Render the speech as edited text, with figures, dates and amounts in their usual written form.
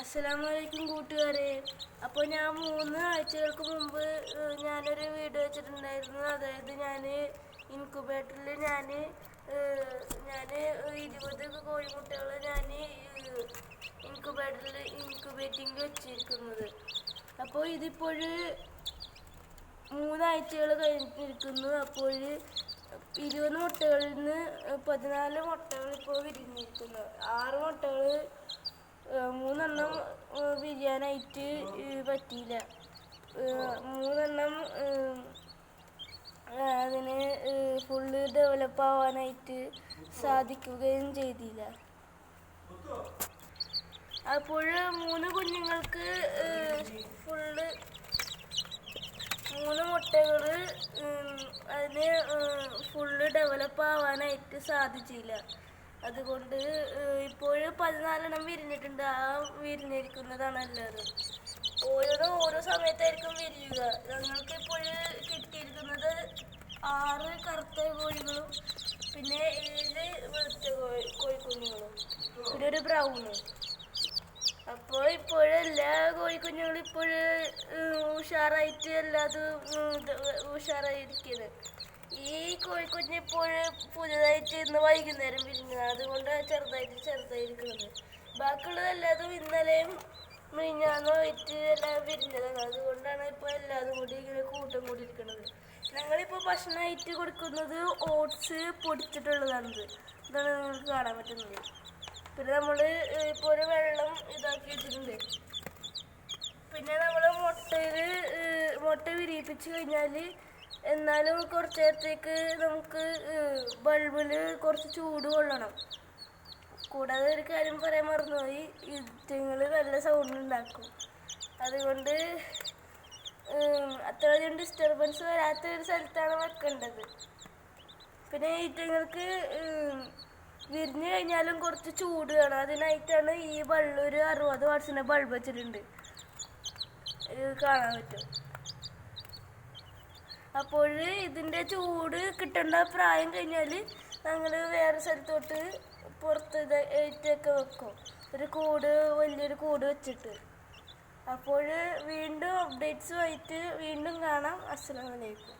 അസ്സലാമലൈക്കും കൂട്ടുകാരെ. അപ്പോൾ ഞാൻ 3 ആഴ്ചകൾക്ക് മുമ്പ് ഞാനൊരു വീഡിയോ വെച്ചിട്ടുണ്ടായിരുന്നു. അതായത് ഞാൻ ഇൻക്യുബേറ്ററിൽ ഞാൻ 20 കോഴിമുട്ടകൾ ഞാൻ ഇൻക്യുബേറ്റിംഗ് വെച്ചിരിക്കുന്നത്. അപ്പോൾ ഇതിപ്പോൾ 3 ആഴ്ചകൾ കഴിഞ്ഞിരിക്കുന്നു. അപ്പോൾ 20 മുട്ടകളിൽ നിന്ന് 14 മുട്ടകൾ ഇപ്പോൾ വിരിഞ്ഞിരിക്കുന്നു. 6 മുട്ടകൾ 3 എണ്ണം വിരിയാനായിട്ട് പറ്റിയില്ല. 3 എണ്ണം അതിന് ഫുള്ള് ഡെവലപ്പ് ആവാനായിട്ട് സാധിക്കുകയും ചെയ്തില്ല. അപ്പോൾ 3 കുഞ്ഞുങ്ങൾക്ക് ഫുള്ള് 3 മുട്ടകൾ അതിന് ഫുള്ള് ഡെവലപ്പ് ആവാനായിട്ട് സാധിച്ചില്ല. അതുകൊണ്ട് ഇപ്പോൾ 14 എണ്ണം വിരിഞ്ഞിട്ടുണ്ട്. ആ വിരിഞ്ഞിരിക്കുന്നതാണ് എല്ലാവരും. ഓരോ സമയത്തായിരിക്കും വിരിയുക. ഞങ്ങൾക്ക് ഇപ്പോൾ കിട്ടിയിരിക്കുന്നത് 6 കറുത്ത കോഴികളും പിന്നെ 7 വെളുത്ത കോഴിക്കുഞ്ഞുങ്ങളും പിന്നെ ഒരു ബ്രൗണ്. അപ്പോൾ ഇപ്പോഴെല്ലാ കോഴിക്കുഞ്ഞുങ്ങളും ഇപ്പോൾ ഉഷാറായിട്ട് എല്ലാതും ഉഷാറായിരിക്കുന്നത്. ഈ കോഴിക്കുഞ്ഞ് ഇപ്പോൾ പുതിയതായിട്ട് ഇന്ന് വൈകുന്നേരം വിരിഞ്ഞത്, അതുകൊണ്ട് ചെറുതായിരിക്കുന്നത്. ബാക്കിയുള്ളതെല്ലാതും ഇന്നലെയും മിനിഞ്ഞാന്നുമായിട്ട് എല്ലാം വിരിഞ്ഞതാണ്. അതുകൊണ്ടാണ് ഇപ്പോൾ എല്ലാതും കൂടി ഇങ്ങനെ കൂട്ടം കൂടിയിരിക്കുന്നത്. ഞങ്ങളിപ്പോൾ ഭക്ഷണമായിട്ട് കൊടുക്കുന്നത് ഓട്സ് പൊടിച്ചിട്ടുള്ളതാണിത്. ഇതാണ് നിങ്ങൾക്ക് കാണാൻ പറ്റുന്നത്. പിന്നെ നമ്മൾ ഇപ്പോൾ ഒരു വെള്ളം ഇതാക്കി വെച്ചിട്ടുണ്ട്. പിന്നെ നമ്മൾ മുട്ട വിരിയിപ്പിച്ച് കഴിഞ്ഞാൽ എന്നാലും കുറച്ച് നേരത്തേക്ക് നമുക്ക് ബൾബിൽ കുറച്ച് ചൂട് കൊള്ളണം. കൂടാതെ ഒരു കാര്യം പറയാൻ മറന്നുപോയി, ഈറ്റങ്ങൾ നല്ല സൗണ്ട് ഉണ്ടാക്കും. അതുകൊണ്ട് അത്രയധികം ഡിസ്റ്റർബൻസ് വരാത്ത ഒരു സ്ഥലത്താണ് വെക്കേണ്ടത്. പിന്നെ ഈറ്റങ്ങൾക്ക് വിരിഞ്ഞു കഴിഞ്ഞാലും കുറച്ച് ചൂട് വേണം. അതിനായിട്ടാണ് ഈ ഒരു 60 വാട്ട്സിൻ്റെ ബൾബ് വെച്ചിട്ടുണ്ട്. കാണാൻ പറ്റും. അപ്പോൾ ഇതിൻ്റെ ചൂട് കിട്ടേണ്ട പ്രായം കഴിഞ്ഞാൽ ഞങ്ങൾ വേറെ സ്ഥലത്തോട്ട് പുറത്ത് ഏറ്റൊക്കെ വെക്കും, വലിയൊരു കൂട് വെച്ചിട്ട്. അപ്പോൾ വീണ്ടും അപ്ഡേറ്റ്സുമായിട്ട് വീണ്ടും കാണാം. അസ്സലാമു അലൈക്കും.